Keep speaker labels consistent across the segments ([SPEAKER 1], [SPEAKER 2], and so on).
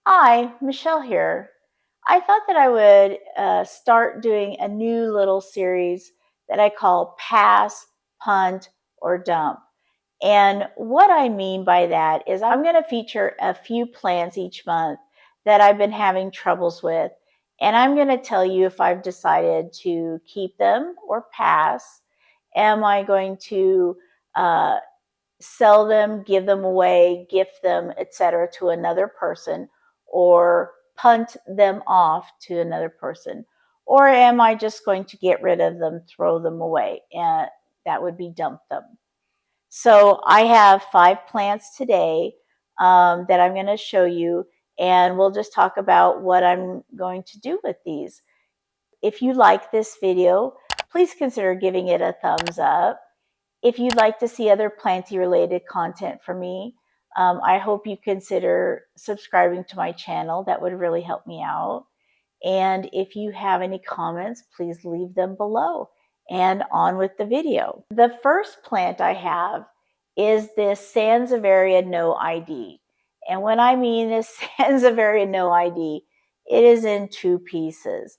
[SPEAKER 1] Hi, Michelle here. I thought that I would start doing a new little series that I call Pass, Punt, or Dump. And what I mean by that is I'm going to feature a few plants each month that I've been having troubles with. And I'm going to tell you if I've decided to keep them or pass. Am I going to uh, sell them, give them away, gift them, etc. to another person, or punt them off to another person? Or am I just going to get rid of them, throw them away? And that would be dump them. So I have 5 plants today that I'm going to show you, and we'll just talk about what I'm going to do with these. If you like this video, please consider giving it a thumbs up. If you'd like to see other planty related content from me, I hope you consider subscribing to my channel. That would really help me out. And if you have any comments, please leave them below. And on with the video. The first plant I have is this Sansevieria no ID. And when I mean this Sansevieria no ID, it is in 2 pieces.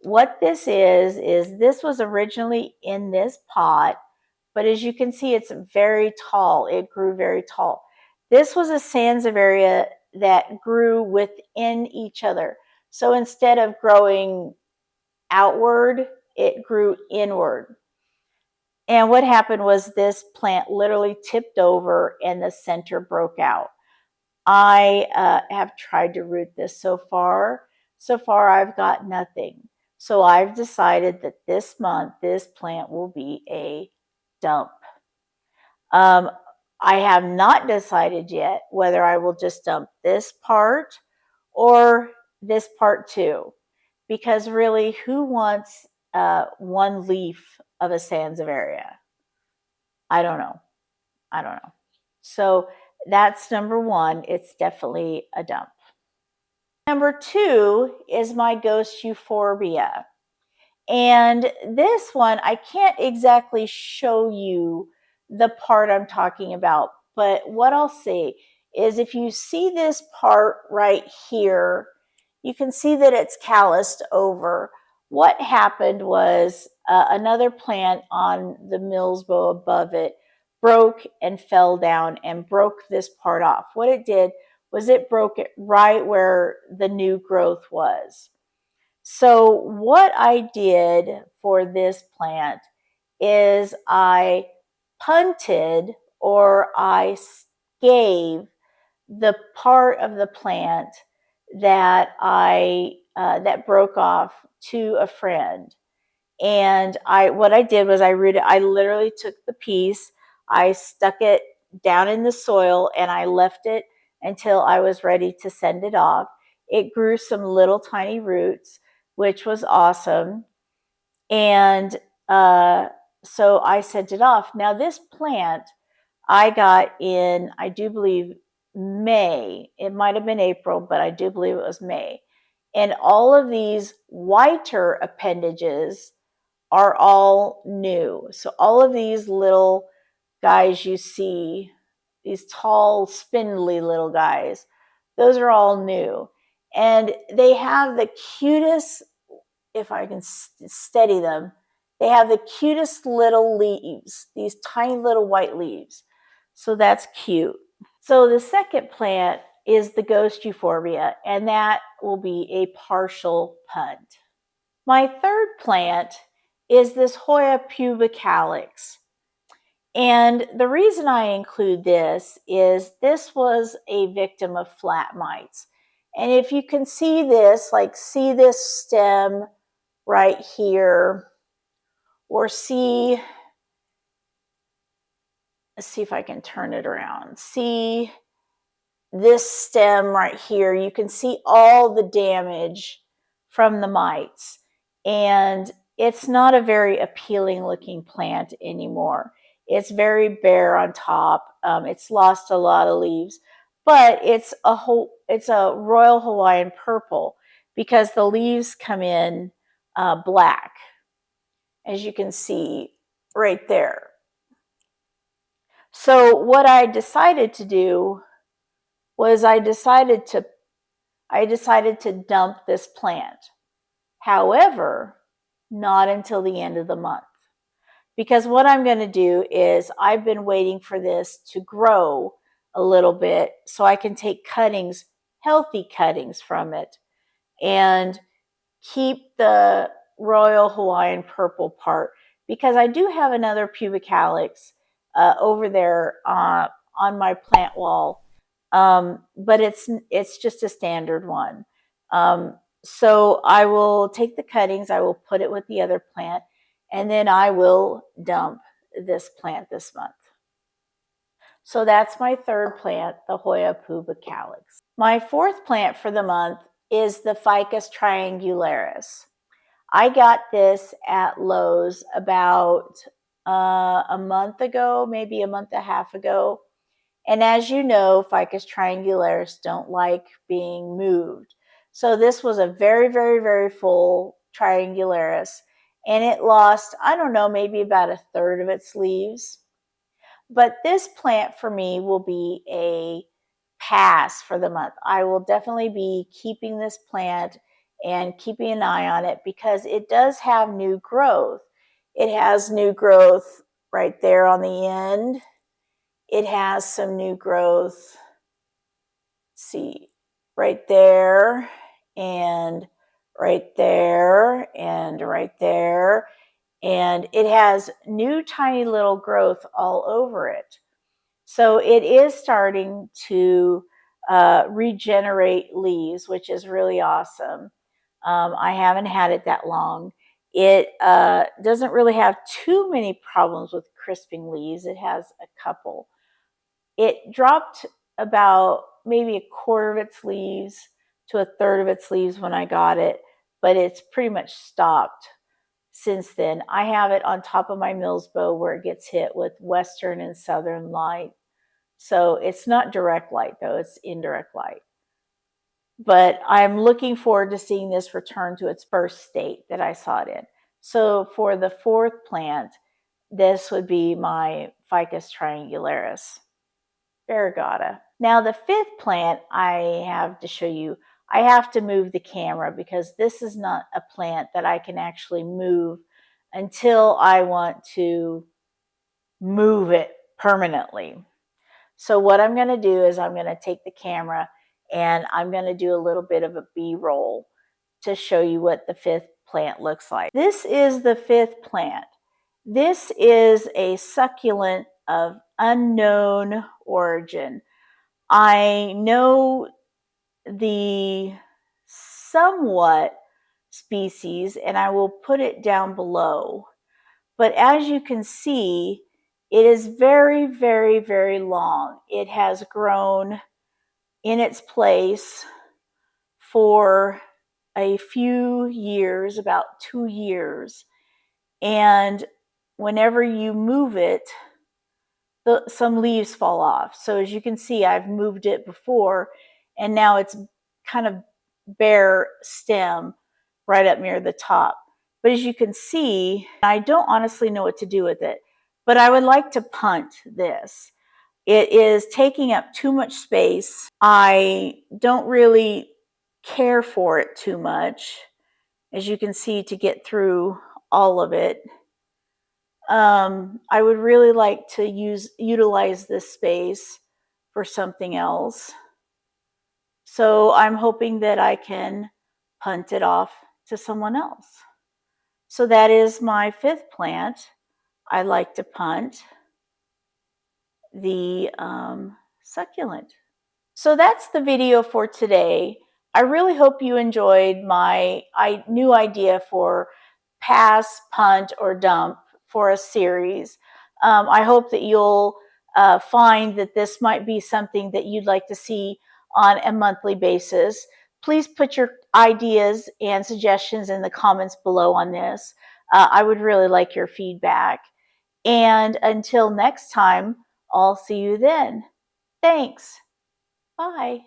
[SPEAKER 1] What this is this was originally in this pot, but as you can see, it's very tall. It grew very tall. This was a Sansevieria that grew within each other. So instead of growing outward, it grew inward. And what happened was this plant literally tipped over and the center broke out. I have tried to root this so far. So far, I've got nothing. So I've decided that this month, this plant will be a dump. I have not decided yet whether I will just dump this part or this part too, because really, who wants one leaf of a Sansevieria? I don't know. I don't know. So that's number one. It's definitely a dump. Number 2 is my ghost euphorbia. And this one, I can't exactly show you the part I'm talking about, but what I'll say is if you see this part right here, you can see that it's calloused over. What happened was another plant on the Mills bow above it broke and fell down and broke this part off. What it did was it broke it right where the new growth was. So what I did for this plant is I punted, or I gave the part of the plant that that broke off to a friend. And what I did was I literally took the piece, I stuck it down in the soil, and I left it until I was ready to send it off. It grew some little tiny roots, which was awesome. And so I sent it off. Now this plant I got in, I do believe, May. It might have been April, but I do believe it was May. And all of these whiter appendages are all new. So all of these little guys you see, these tall, spindly little guys, those are all new. And they have the cutest, if I can steady them, they have the cutest little leaves, these tiny little white leaves. So that's cute. So the second plant is the ghost euphorbia, and that will be a partial punt. My third plant is this Hoya pubicalis. And the reason I include this is this was a victim of flat mites. And if you can see this, like see this stem right here, or let's see if I can turn it around. See this stem right here. You can see all the damage from the mites. And it's not a very appealing looking plant anymore. It's very bare on top. It's lost a lot of leaves, but it's a Royal Hawaiian purple because the leaves come in black, as you can see right there. So what I decided to do was I decided to I decided to dump this plant. However, not until the end of the month. Because what I'm going to do is I've been waiting for this to grow a little bit so I can take cuttings, healthy cuttings from it, and keep the Royal Hawaiian Purple part, because I do have another pubic calyx over there on my plant wall, but it's just a standard one. So I will take the cuttings, I will put it with the other plant, and then I will dump this plant this month. So that's my third plant, the Hoya pubic calyx. My fourth plant for the month is the Ficus triangularis. I got this at Lowe's about a month ago, maybe a month and a half ago. And as you know, Ficus triangularis don't like being moved. So this was a very, very, very full triangularis. And it lost, I don't know, maybe about a third of its leaves. But this plant for me will be a pass for the month. I will definitely be keeping this plant and keeping an eye on it because it does have new growth. It has new growth right there on the end. It has some new growth, see, right there and right there and right there. And it has new tiny little growth all over it. So it is starting to regenerate leaves, which is really awesome. I haven't had it that long. It doesn't really have too many problems with crisping leaves. It has a couple. It dropped about maybe a quarter of its leaves to a third of its leaves when I got it, but it's pretty much stopped since then. I have it on top of my Mills bow where it gets hit with western and southern light. So it's not direct light though, it's indirect light. But I'm looking forward to seeing this return to its first state that I saw it in. So for the fourth plant, this would be my Ficus triangularis variegata. Now the fifth plant I have to show you, I have to move the camera because this is not a plant that I can actually move until I want to move it permanently. So what I'm going to do is I'm going to take the camera and I'm going to do a little bit of a B-roll to show you what the fifth plant looks like. This is the fifth plant. This is a succulent of unknown origin. I know the somewhat species and I will put it down below. But as you can see, it is very, very, very long. It has grown in its place for a few years, about 2 years. And whenever you move it, some leaves fall off. So as you can see, I've moved it before, and now it's kind of bare stem right up near the top. But as you can see, I don't honestly know what to do with it, but I would like to punt this. It is taking up too much space. I don't really care for it too much, as you can see, to get through all of it. I would really like to utilize this space for something else. So I'm hoping that I can punt it off to someone else. So that is my fifth plant. I like to punt the succulent. So that's the video for today. I really hope you enjoyed my new idea for pass, punt, or dump for a series. I hope that you'll find that this might be something that you'd like to see on a monthly basis. Please put your ideas and suggestions in the comments below on this. I would really like your feedback. And until next time, I'll see you then. Thanks. Bye.